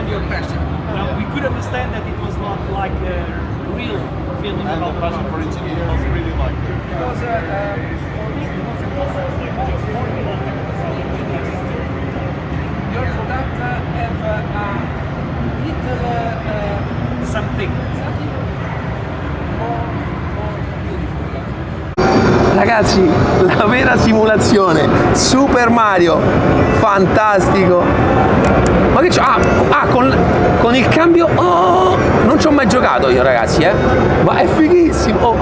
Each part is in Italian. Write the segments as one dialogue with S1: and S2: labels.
S1: your passion.
S2: We could understand that it was not like a real feeling
S3: And the
S2: about
S3: passion for engineering was really like it.
S2: Because for me, it was a process more important.
S1: Your product have a little
S2: Something.
S1: more beautiful.
S4: Ragazzi, la vera simulazione, Super Mario, fantastico. Ma che c'ho? Con il cambio, oh, non ci ho mai giocato io, ragazzi, ma è fighissimo.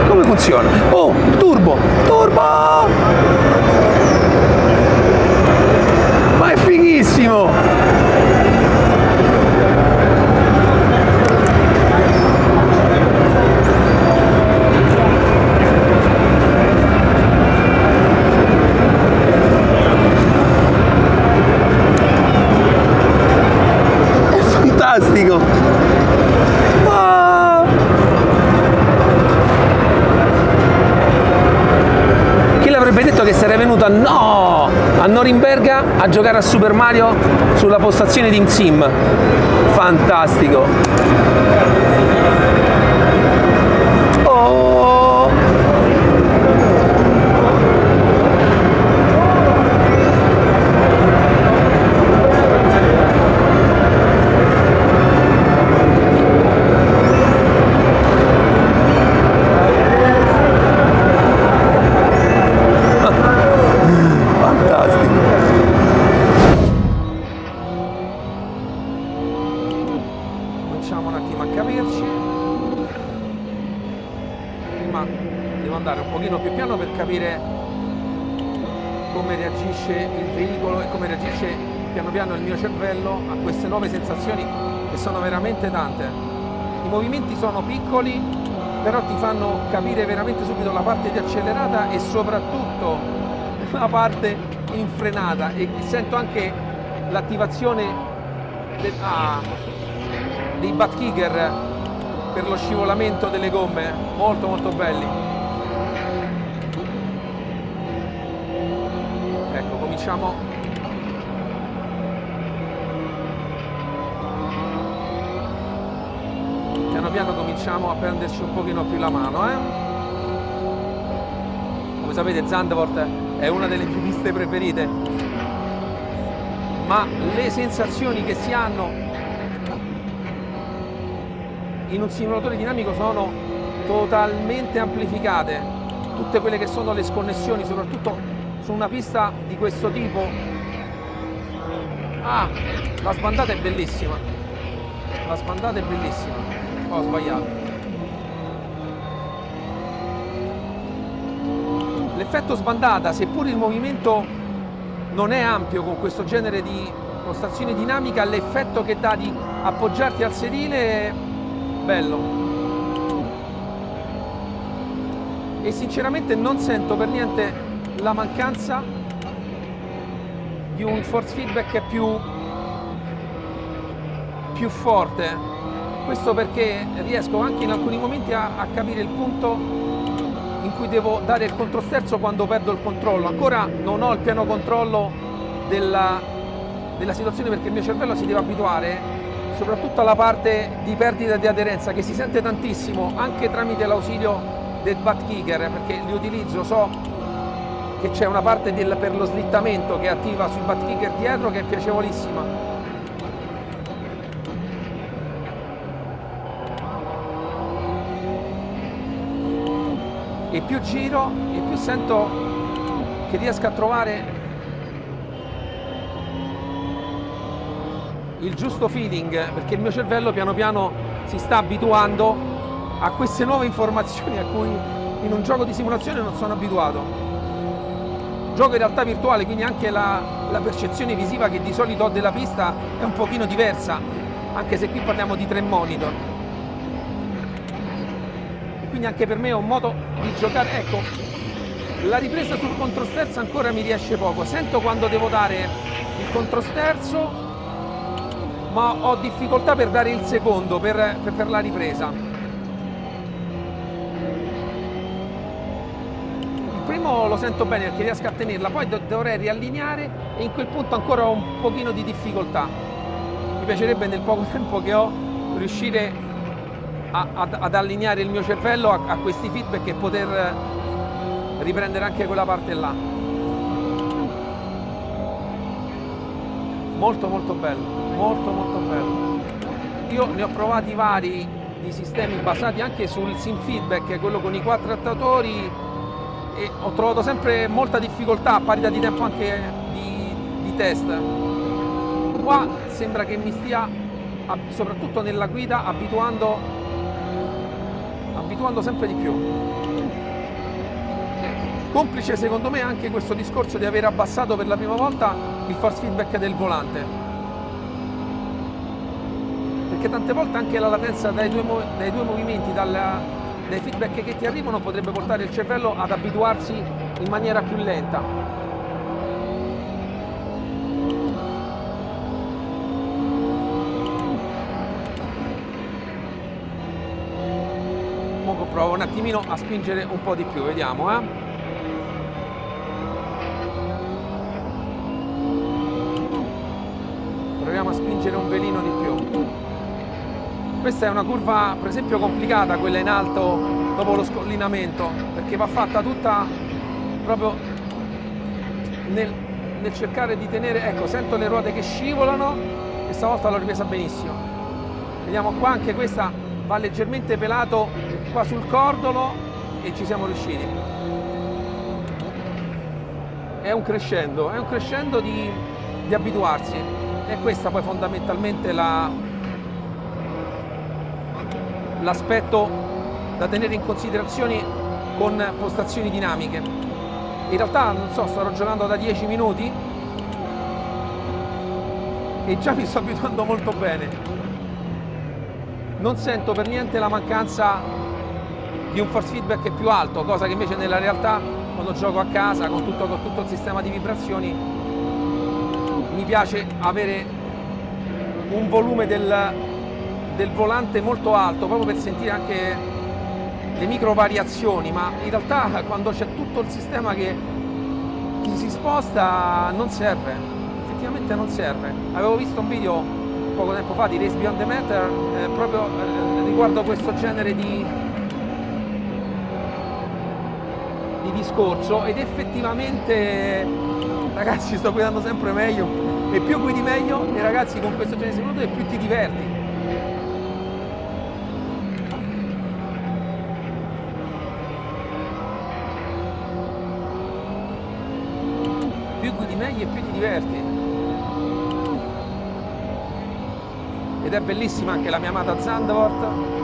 S4: Come funziona? Oh, turbo, ma è fighissimo. Fantastico! Ah! Chi l'avrebbe detto che sarei venuto a Norimberga a giocare a Super Mario sulla postazione di Sim? Fantastico! Oh! Cominciamo un attimo a capirci. Prima devo andare un pochino più piano per capire come reagisce il veicolo e come reagisce piano piano il mio cervello a queste nuove sensazioni che sono veramente tante. I movimenti sono piccoli, però ti fanno capire veramente subito la parte di accelerata e soprattutto la parte in frenata, e sento anche l'attivazione dei butt kicker per lo scivolamento delle gomme, molto molto belli. Ecco, cominciamo. Piano piano cominciamo a prenderci un pochino più la mano, Come sapete, Zandvoort è una delle mie piste preferite, ma le sensazioni che si hanno in un simulatore dinamico sono totalmente amplificate. Tutte quelle che sono le sconnessioni, soprattutto su una pista di questo tipo. La sbandata è bellissima. La sbandata è bellissima. Ho sbagliato. L'effetto sbandata, seppur il movimento non è ampio con questo genere di postazione dinamica, l'effetto che dà di appoggiarti al sedile è bello. E sinceramente non sento per niente la mancanza di un force feedback più forte. Questo perché riesco anche in alcuni momenti a capire il punto in cui devo dare il controsterzo quando perdo il controllo. Ancora non ho il pieno controllo della situazione, perché il mio cervello si deve abituare soprattutto alla parte di perdita di aderenza, che si sente tantissimo anche tramite l'ausilio del butt kicker, perché li utilizzo. So che c'è una parte per lo slittamento che attiva sui butt kicker dietro, che è piacevolissima. E più giro e più sento che riesco a trovare il giusto feeling, perché il mio cervello piano piano si sta abituando a queste nuove informazioni a cui in un gioco di simulazione non sono abituato. Gioco in realtà virtuale, quindi anche la percezione visiva che di solito ho della pista è un pochino diversa, anche se qui parliamo di 3 monitor. Quindi anche per me è un modo di giocare. Ecco, la ripresa sul controsterzo ancora mi riesce poco. Sento quando devo dare il controsterzo, ma ho difficoltà per dare il secondo, per la ripresa. primo lo sento bene perché riesco a tenerla, poi dovrei riallineare e in quel punto ancora ho un pochino di difficoltà. Mi piacerebbe nel poco tempo che ho riuscire ad allineare il mio cervello a questi feedback e poter riprendere anche quella parte là. Molto molto bello, molto molto bello. Io ne ho provati vari di sistemi basati anche sul sim feedback, quello con i 4 attuatori, e ho trovato sempre molta difficoltà a parità di tempo anche di test. Qua sembra che mi stia, soprattutto nella guida, abituando sempre di più. Complice secondo me anche questo discorso di aver abbassato per la prima volta il force feedback del volante, perché tante volte anche la latenza dai due movimenti, dai feedback che ti arrivano, potrebbe portare il cervello ad abituarsi in maniera più lenta. Ora provo un attimino a spingere un po' di più, vediamo. Proviamo a spingere un velino di più. Questa è una curva per esempio complicata, quella in alto dopo lo scollinamento, perché va fatta tutta proprio nel cercare di tenere, ecco, sento le ruote che scivolano e stavolta l'ho ripresa benissimo. Vediamo qua, anche questa va leggermente pelato qua sul cordolo e ci siamo riusciti. È un crescendo di abituarsi. E questa poi fondamentalmente l'aspetto da tenere in considerazione con postazioni dinamiche. In realtà non so, sto ragionando da 10 minuti e già mi sto abituando molto bene. Non sento per niente la mancanza di un force feedback più alto, cosa che invece nella realtà quando gioco a casa con tutto il sistema di vibrazioni mi piace avere un volume del volante molto alto, proprio per sentire anche le micro variazioni, ma in realtà quando c'è tutto il sistema che si sposta non serve, effettivamente non serve. Avevo visto un video poco tempo fa di Race Beyond the Matter proprio riguardo questo genere di discorso, ed effettivamente, ragazzi, sto guidando sempre meglio, e più guidi meglio, e ragazzi, con questo genere di motori più ti diverti. Più guidi meglio e più ti diverti. Ed è bellissima anche la mia amata Zandvoort.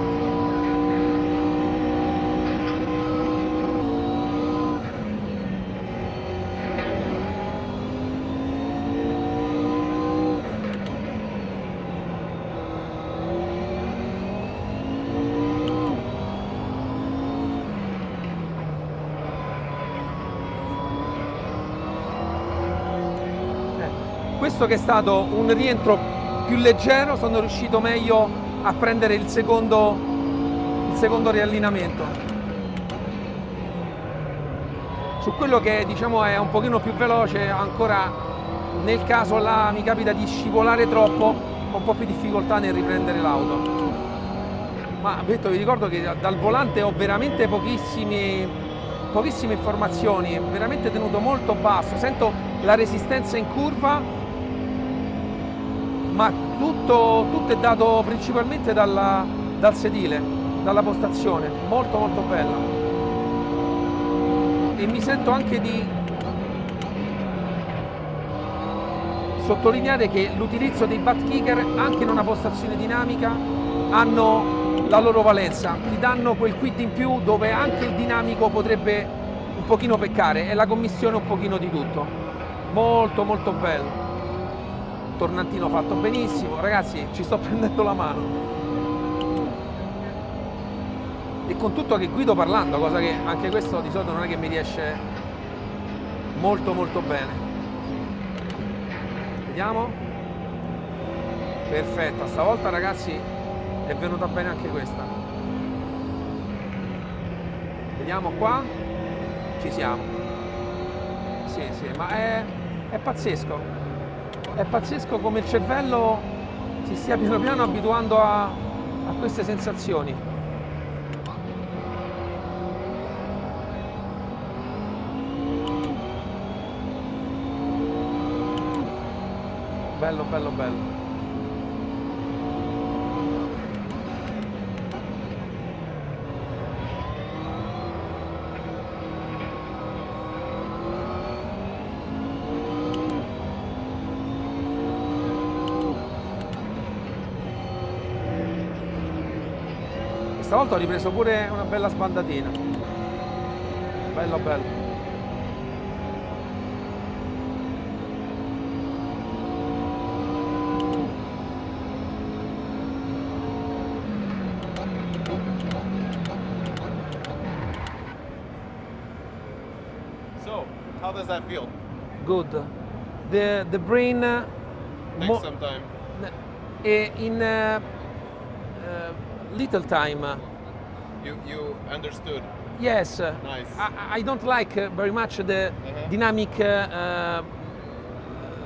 S4: Questo che è stato un rientro più leggero, sono riuscito meglio a prendere il secondo riallineamento. Su quello che diciamo è un pochino più veloce, ancora nel caso là mi capita di scivolare troppo, ho un po' più difficoltà nel riprendere l'auto. Ma detto, vi ricordo che dal volante ho veramente pochissime informazioni, è veramente tenuto molto basso, sento la resistenza in curva, ma tutto è dato principalmente dal sedile, dalla postazione, molto molto bella. E mi sento anche di sottolineare che l'utilizzo dei butt kicker anche in una postazione dinamica hanno la loro valenza, ti danno quel quid in più dove anche il dinamico potrebbe un pochino peccare, è la commissione un pochino di tutto. Molto molto bello. Tornantino fatto benissimo, ragazzi, ci sto prendendo la mano, e con tutto che guido parlando, cosa che anche questo di solito non è che mi riesce molto molto bene. Vediamo. Perfetta, stavolta ragazzi è venuta bene anche questa. Vediamo qua. ci siamo. Sì, sì, ma è pazzesco. È pazzesco come il cervello si stia piano piano abituando a queste sensazioni. Bello, bello, bello. Stavolta ho ripreso pure una bella sbandatina. Bello, bello.
S3: So, how does that feel?
S4: Good. The brain
S3: Takes some time.
S4: in little time.
S3: You understood.
S4: Yes.
S3: Nice.
S4: I don't like very much the dynamic.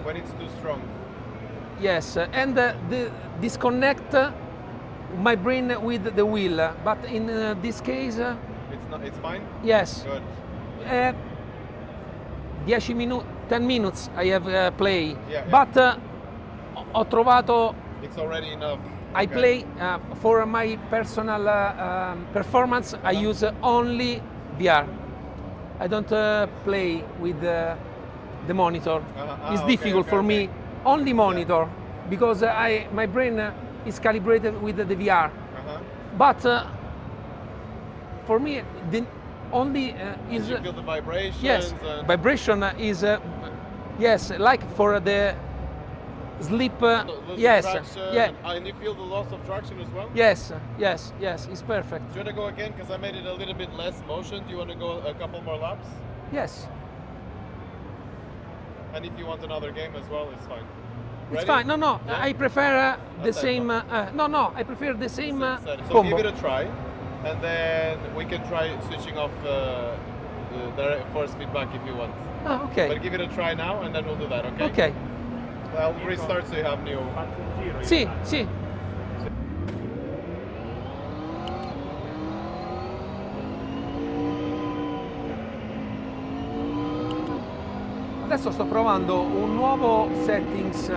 S3: When it's too strong.
S4: Yes, and the disconnect my brain with the wheel. But in this case,
S3: It's fine?
S4: yes.
S3: Good.
S4: 10 minuti, 10 minutes I have play,
S3: Yeah, yeah.
S4: but ho trovato,
S3: It's already enough.
S4: I
S3: Okay.
S4: play for my personal performance, I use only VR. I don't play with the monitor. It's
S3: okay,
S4: difficult
S3: okay,
S4: for
S3: okay.
S4: me, only monitor, because my brain is calibrated with the VR. But for me, the only is
S3: You feel the vibrations.
S4: yes,
S3: And
S4: vibration is yes, like for the sleep.
S3: losing
S4: Yes,
S3: traction,
S4: yeah,
S3: and you feel the loss of traction as well?
S4: yes, yes, yes. It's perfect.
S3: Do you want to go again? Because I made it a little bit less motion. Do you want to go a couple more laps?
S4: Yes,
S3: And if you want another game as well, it's fine.
S4: it's
S3: Ready?
S4: fine. No, no,
S3: Yeah?
S4: I prefer the
S3: That's
S4: same. No, no, I prefer the same
S3: So
S4: combo.
S3: give it a try, and then we can try switching off the direct force feedback if you want.
S4: Ah, ok,
S3: But give it a try now, and then we'll do that, okay?
S4: ok.
S3: I'll restart so you have new.
S2: Faccio un giro. io.
S4: Sì, sì. Adesso sto provando un nuovo settings.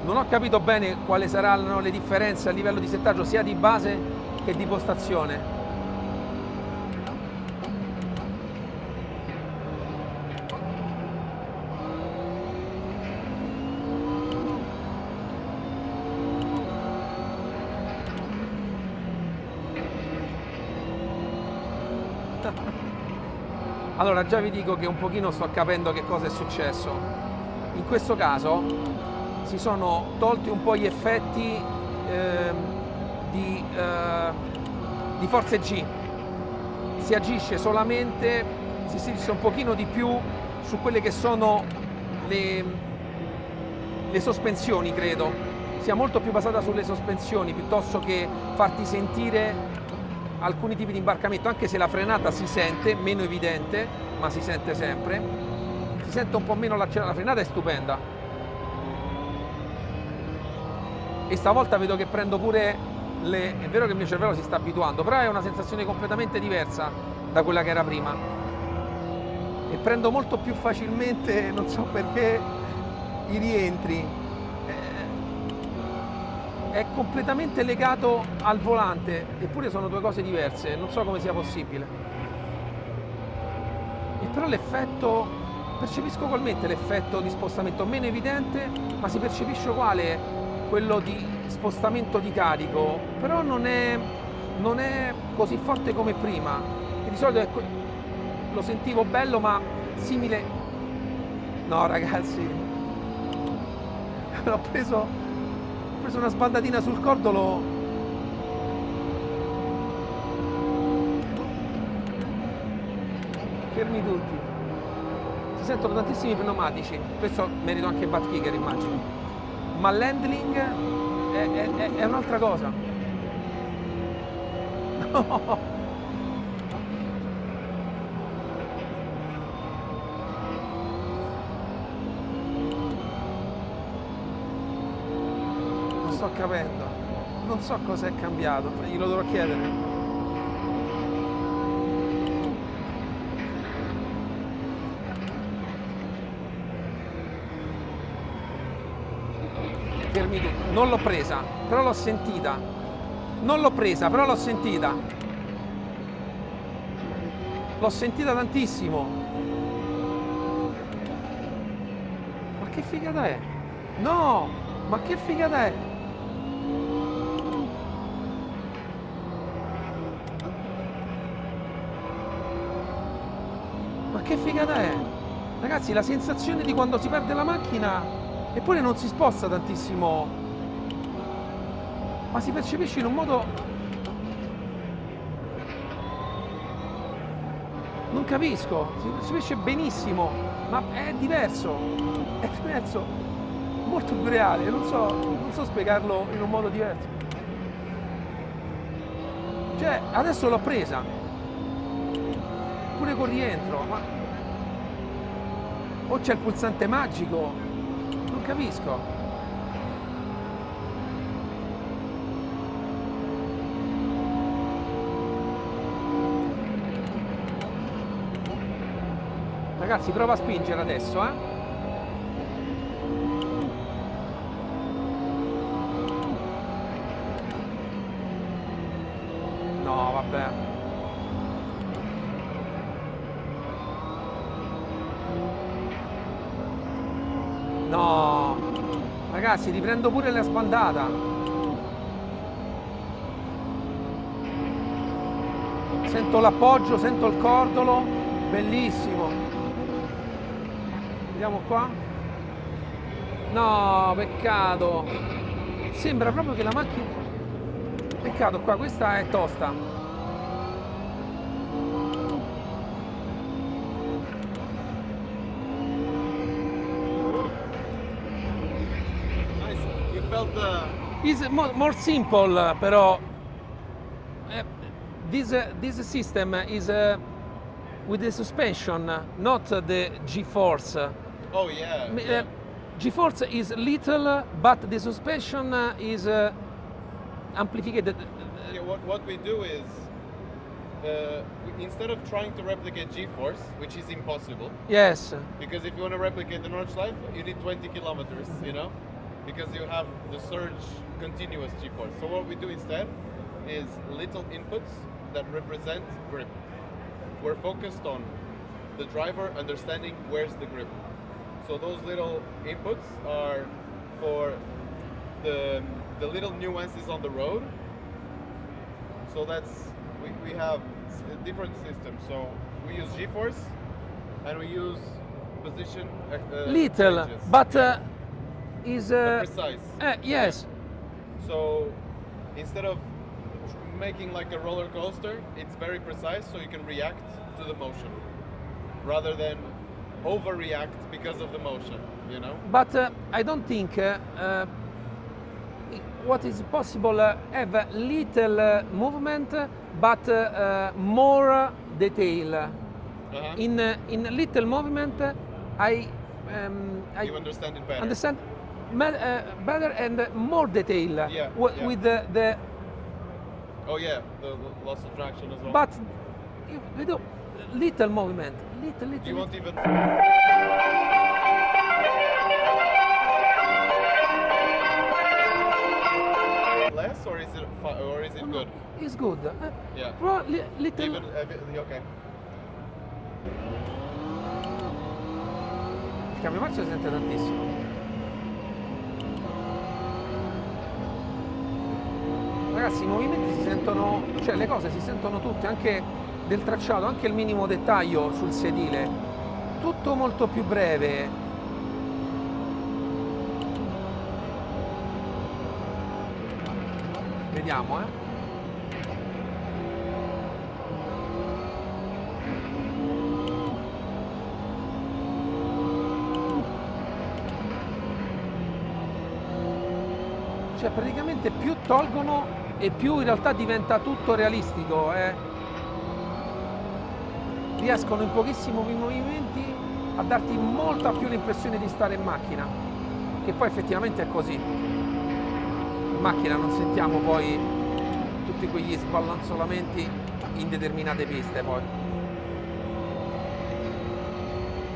S4: Non ho capito bene quali saranno le differenze a livello di settaggio sia di base che di postazione. Allora già vi dico che un pochino sto capendo che cosa è successo. In questo caso si sono tolti un po' gli effetti di forze G. Si agisce solamente, si agisce un pochino di più su quelle che sono le sospensioni, credo. Sia molto più basata sulle sospensioni piuttosto che farti sentire alcuni tipi di imbarcamento, anche se la frenata si sente, meno evidente, ma si sente sempre. Si sente un po' meno la frenata è stupenda. E stavolta vedo che prendo pure è vero che il mio cervello si sta abituando, però è una sensazione completamente diversa da quella che era prima. E prendo molto più facilmente, non so perché, i rientri. È completamente legato al volante, eppure sono due cose diverse, non so come sia possibile. E però l'effetto, percepisco ugualmente l'effetto di spostamento meno evidente, ma si percepisce uguale quello di spostamento di carico, però non è così forte come prima. E di solito lo sentivo bello, ma simile. No ragazzi, ho preso una sbandatina sul cordolo. Fermi tutti. Si sentono tantissimi pneumatici, questo merito anche butt kicker immagino, ma l'handling è un'altra cosa. Non sto capendo. Non so cosa è cambiato, glielo dovrò chiedere. Fermi tutti. Non l'ho presa, però l'ho sentita. Non l'ho presa, però l'ho sentita. L'ho sentita tantissimo. Ma che figata è? No! Ma che figata è? Ma che figata è? Ragazzi, la sensazione di quando si perde la macchina eppure non si sposta tantissimo, ma si percepisce in un modo... Non capisco, si percepisce benissimo, ma è diverso, molto più reale, non so spiegarlo in un modo diverso. Cioè, adesso l'ho presa, pure con rientro, ma... O c'è il pulsante magico, non capisco. Ragazzi, prova a spingere adesso, eh? No, vabbè. No, ragazzi, riprendo pure la sbandata. Sento l'appoggio, sento il cordolo, bellissimo. Vediamo qua. No, peccato. Sembra proprio che la macchina... Peccato qua, questa è tosta. Is more simple, però this system is with the suspension, not the G-force.
S3: Oh yeah.
S4: G-force is little, but the suspension is amplified.
S3: Yeah, what we do is instead of trying to replicate G-force, which is impossible,
S4: Yes.
S3: because if you want to replicate the Nordschleife, you need 20 kilometers, you know, because you have the surge continuous G-force. So what we do instead is little inputs that represent grip. We're focused on the driver understanding where's the grip. So those little inputs are for the little nuances on the road. So we have a different system. So we use G-force and we use position
S4: Little,
S3: changes.
S4: but is
S3: Precise.
S4: yes.
S3: So instead of making like a roller coaster, it's very precise, so you can react to the motion rather than overreact because of the motion, you know?
S4: But I don't think what is possible have little movement, but more detail.
S3: Uh-huh.
S4: In little movement, I
S3: You understand it better.
S4: understand better and more detail
S3: Yeah, yeah.
S4: with the
S3: Oh yeah, the loss of traction as well.
S4: but little movement, little.
S3: you won't even. Less or is it good?
S4: It's good.
S3: Yeah.
S4: Little.
S3: Even okay.
S4: Il cambio marcia si sente tantissimo. Ragazzi, i movimenti si sentono, cioè le cose si sentono tutte, anche del tracciato, anche il minimo dettaglio sul sedile. Tutto molto più breve. Vediamo, Cioè praticamente più tolgono e più in realtà diventa tutto realistico. Riescono in pochissimi movimenti a darti molta più l'impressione di stare in macchina, che poi effettivamente è così. In macchina non sentiamo poi tutti quegli sballanzolamenti in determinate piste. Poi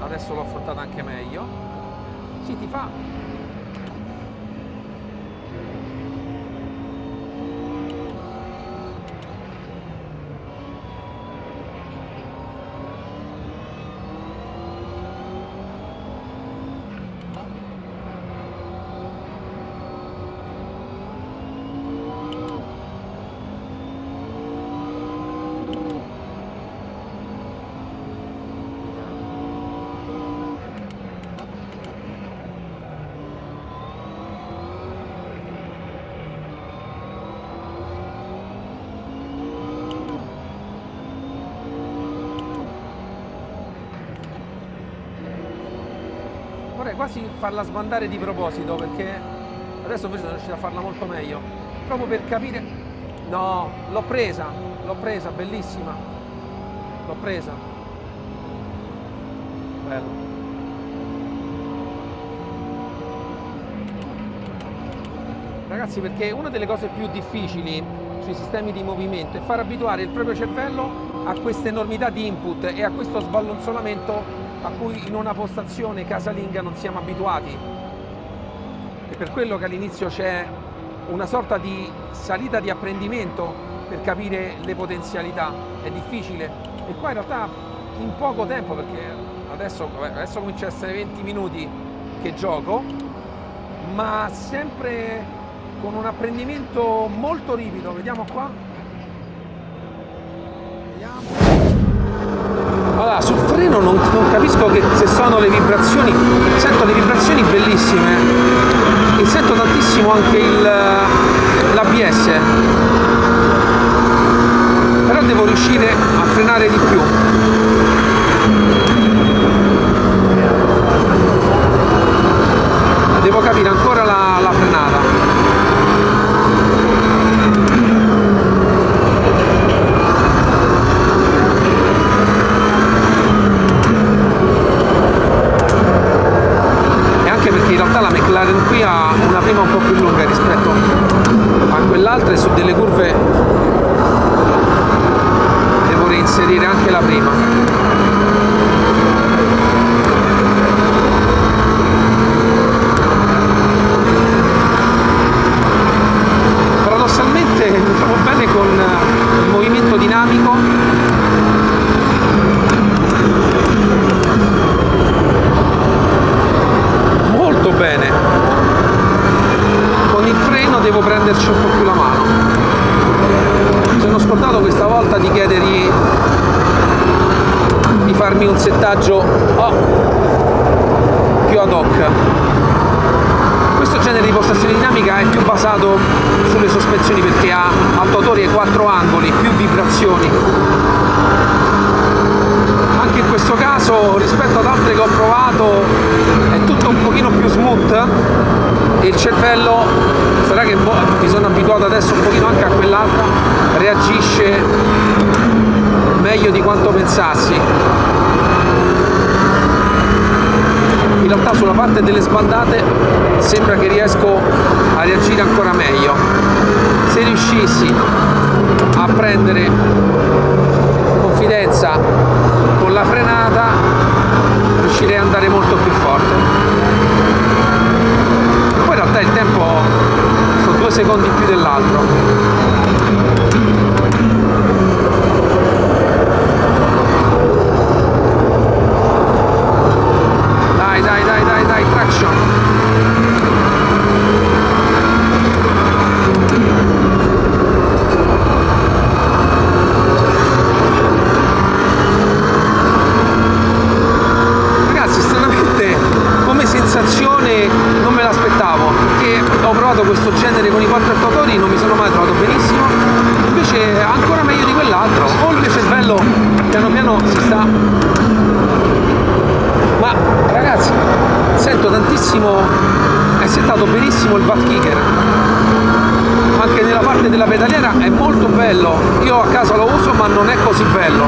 S4: adesso l'ho affrontata anche meglio. Sì, ti fa. Vorrei quasi farla sbandare di proposito, perché adesso invece sono riuscito a farla molto meglio, proprio per capire. No, l'ho presa, bellissima, l'ho presa, bello. Ragazzi, perché una delle cose più difficili sui sistemi di movimento è far abituare il proprio cervello a questa enormità di input e a questo sballonzolamento a cui in una postazione casalinga non siamo abituati. È per quello che all'inizio c'è una sorta di salita di apprendimento per capire le potenzialità. È difficile, e qua in realtà in poco tempo, perché adesso comincia a essere 20 minuti che gioco, ma sempre con un apprendimento molto ripido. Vediamo qua. Allora, sul freno non capisco se sono le vibrazioni, sento le vibrazioni bellissime e sento tantissimo anche l'ABS, però devo riuscire a frenare di più. Devo capire ancora la frenata. In realtà la McLaren qui ha una prima un po' più lunga rispetto a quell'altra e su delle curve devo reinserire anche la prima. Paradossalmente mi trovo bene con il movimento dinamico. Bene, con il freno devo prenderci un po' più la mano. Mi sono scordato questa volta di chiedergli di farmi un settaggio più ad hoc. Questo genere di postazione dinamica è più basato sulle sospensioni, perché ha attuatori ai 4 angoli, più vibrazioni. Anche in questo caso, rispetto ad altre che ho provato, è tutto un pochino più smooth e il cervello, sarà che mi sono abituato adesso un pochino anche a quell'altra, reagisce meglio di quanto pensassi. In realtà sulla parte delle sbandate sembra che riesco a reagire ancora meglio. Se riuscissi a prendere confidenza con la frenata, riuscirei ad andare molto più forte. Poi in realtà il tempo sono 2 secondi in più dell'altro. Dai, traction. Ragazzi, stranamente come sensazione non me l'aspettavo, perché ho provato questo genere con i 4 attuatori, non mi sono mai trovato benissimo, invece ancora meglio di quell'altro. O il mio cervello piano piano si sta... Ma ragazzi, sento tantissimo, è settato benissimo il butt kicker, anche nella parte della pedaliera è molto bello. Io a casa lo uso ma non è così bello.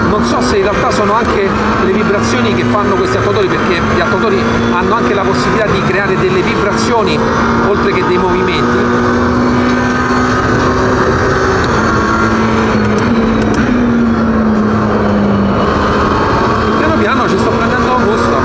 S4: Non so se in realtà sono anche le vibrazioni che fanno questi attuatori, perché gli attuatori hanno anche la possibilità di creare delle vibrazioni oltre che dei movimenti. Ci sto prendendo gusto.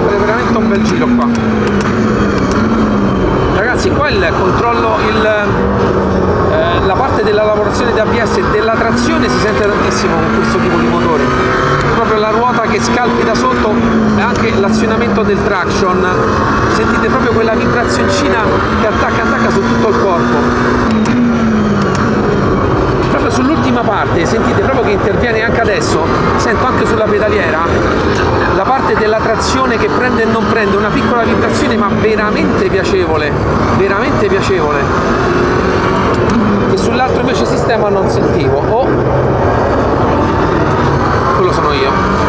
S4: È veramente un bel giro qua. Ragazzi, qua il controllo, la parte della lavorazione di ABS e della trazione si sente tantissimo con questo tipo di motori. Proprio la ruota che scalpita sotto e anche l'azionamento del traction. Sentite proprio quella vibrazioncina che attacca su tutto il corpo. Proprio sull'ultima parte, sentite proprio che interviene anche adesso, sento anche sulla pedaliera la parte della trazione che prende e non prende, una piccola vibrazione ma veramente piacevole, veramente piacevole. Che sull'altro invece sistema non sentivo. Oh, quello sono io.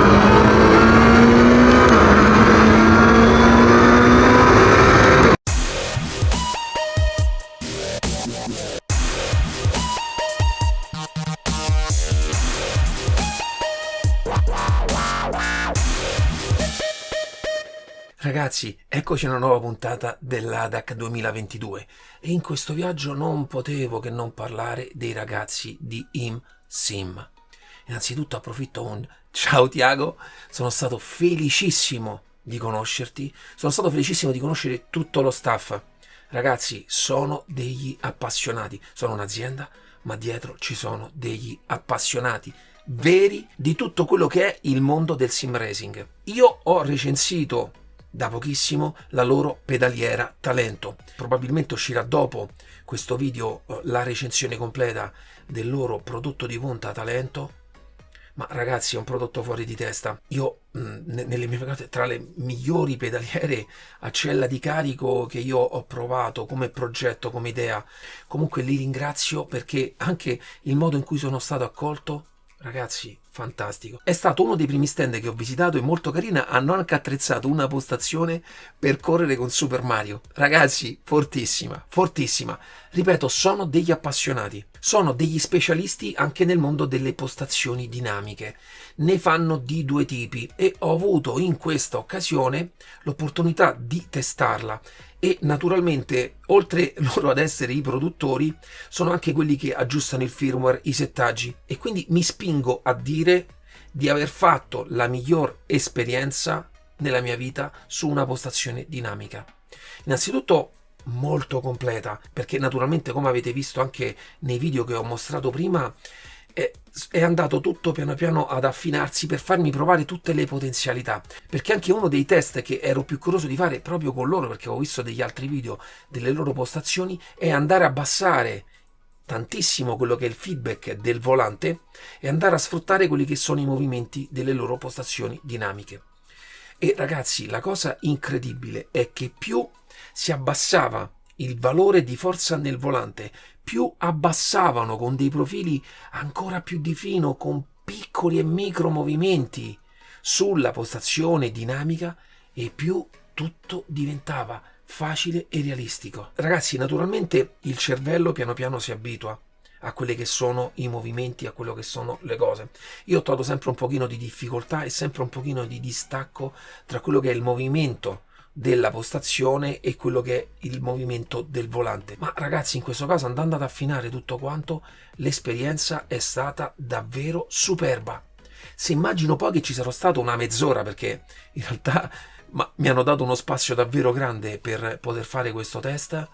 S4: Ragazzi, eccoci a una nuova puntata dell'ADAC 2022 e in questo viaggio non potevo che non parlare dei ragazzi di IMSIM. Innanzitutto approfitto ciao Tiago, sono stato felicissimo di conoscerti, sono stato felicissimo di conoscere tutto lo staff. Ragazzi, sono degli appassionati, sono un'azienda, ma dietro ci sono degli appassionati veri di tutto quello che è il mondo del sim racing. Io ho recensito da pochissimo la loro pedaliera Talento. Probabilmente uscirà dopo questo video la recensione completa del loro prodotto di punta Talento, ma ragazzi è un prodotto fuori di testa. Io nelle mie cose, tra le migliori pedaliere a cella di carico che io ho provato come progetto, come idea, comunque li ringrazio perché anche il modo in cui sono stato accolto, ragazzi, fantastico. È stato uno dei primi stand che ho visitato e molto carina. Hanno anche attrezzato una postazione per correre con Super Mario. Ragazzi, fortissima, fortissima. Ripeto, sono degli appassionati. Sono degli specialisti anche nel mondo delle postazioni dinamiche. Ne fanno di due tipi e ho avuto in questa occasione l'opportunità di testarla. E naturalmente, oltre loro ad essere i produttori, sono anche quelli che aggiustano il firmware, i settaggi, e quindi mi spingo a dire di aver fatto la miglior esperienza nella mia vita su una postazione dinamica. Innanzitutto molto completa, perché naturalmente, come avete visto anche nei video che ho mostrato prima, è andato tutto piano piano ad affinarsi per farmi provare tutte le potenzialità, perché anche uno dei test che ero più curioso di fare proprio con loro, perché ho visto degli altri video delle loro postazioni, è andare a abbassare tantissimo quello che è il feedback del volante e andare a sfruttare quelli che sono i movimenti delle loro postazioni dinamiche. E ragazzi, la cosa incredibile è che più si abbassava il valore di forza nel volante, più abbassavano con dei profili ancora più di fino, con piccoli e micro movimenti sulla postazione dinamica, e più tutto diventava facile e realistico. Ragazzi, naturalmente il cervello piano piano si abitua a quelli che sono i movimenti, a quello che sono le cose. Io ho trovato sempre un pochino di difficoltà e sempre un pochino di distacco tra quello che è il movimento della postazione e quello che è il movimento del volante. Ma ragazzi, in questo caso, andando ad affinare tutto quanto, l'esperienza è stata davvero superba. Se immagino poi che ci sarò stato una mezz'ora, perché in realtà mi hanno dato uno spazio davvero grande per poter fare questo test,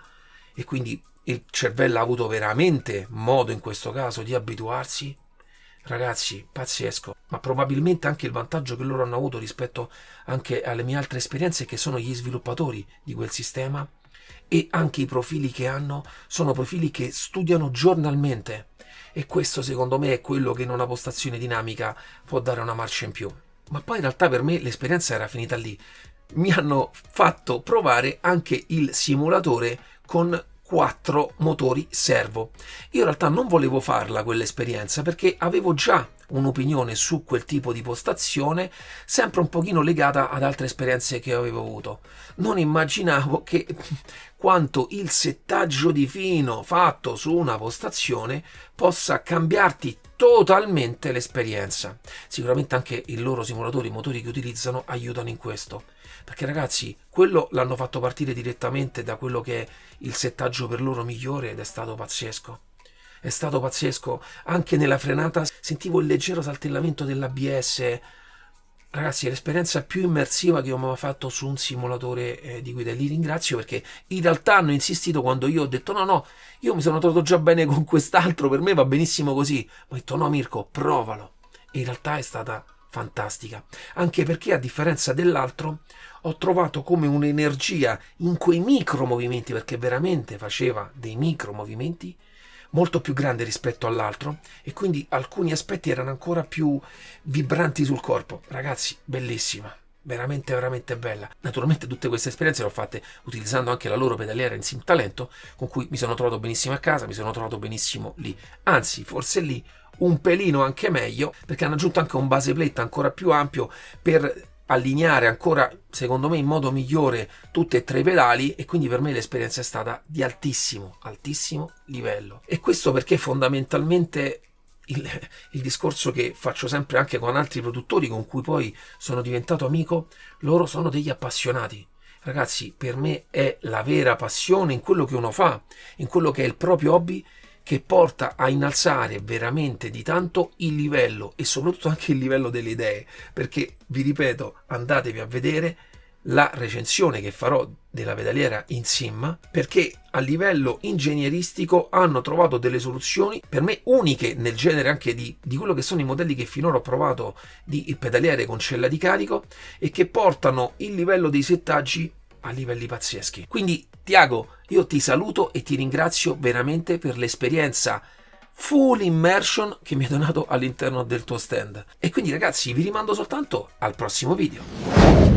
S4: e quindi il cervello ha avuto veramente modo in questo caso di abituarsi. Ragazzi, pazzesco. Ma probabilmente anche il vantaggio che loro hanno avuto rispetto anche alle mie altre esperienze è che sono gli sviluppatori di quel sistema, e anche i profili che hanno sono profili che studiano giornalmente, e questo secondo me è quello che in una postazione dinamica può dare una marcia in più. Ma poi in realtà per me l'esperienza era finita lì. Mi hanno fatto provare anche il simulatore con 4 motori servo. Io in realtà non volevo farla quell'esperienza perché avevo già un'opinione su quel tipo di postazione, sempre un pochino legata ad altre esperienze che avevo avuto. Non immaginavo che quanto il settaggio di fino fatto su una postazione possa cambiarti totalmente l'esperienza. Sicuramente anche i loro simulatori, i motori che utilizzano aiutano in questo, perché ragazzi, quello l'hanno fatto partire direttamente da quello che è il settaggio per loro migliore ed è stato pazzesco. È stato pazzesco, anche nella frenata sentivo il leggero saltellamento dell'ABS. Ragazzi, è l'esperienza più immersiva che ho mai fatto su un simulatore di guida. E li ringrazio perché in realtà hanno insistito quando io ho detto no, io mi sono trovato già bene con quest'altro, per me va benissimo così. Ma ho detto no Mirko, provalo. E in realtà è stata fantastica, anche perché a differenza dell'altro ho trovato come un'energia in quei micro movimenti, perché veramente faceva dei micro movimenti molto più grande rispetto all'altro e quindi alcuni aspetti erano ancora più vibranti sul corpo. Ragazzi, bellissima, veramente veramente bella. Naturalmente tutte queste esperienze le ho fatte utilizzando anche la loro pedaliera in Sim Talento, con cui mi sono trovato benissimo a casa, mi sono trovato benissimo lì, anzi forse lì un pelino anche meglio, perché hanno aggiunto anche un base plate ancora più ampio per allineare ancora, secondo me, in modo migliore tutti e 3 i pedali, e quindi per me l'esperienza è stata di altissimo livello. E questo perché fondamentalmente il discorso che faccio sempre anche con altri produttori con cui poi sono diventato amico, loro sono degli appassionati. Ragazzi, per me è la vera passione in quello che uno fa, in quello che è il proprio hobby, che porta a innalzare veramente di tanto il livello e soprattutto anche il livello delle idee, perché vi ripeto, andatevi a vedere la recensione che farò della pedaliera in Sim, perché a livello ingegneristico hanno trovato delle soluzioni per me uniche nel genere, anche di quello che sono i modelli che finora ho provato di pedaliere con cella di carico, e che portano il livello dei settaggi a livelli pazzeschi. Quindi Tiago, io ti saluto e ti ringrazio veramente per l'esperienza full immersion che mi hai donato all'interno del tuo stand. E quindi ragazzi, vi rimando soltanto al prossimo video.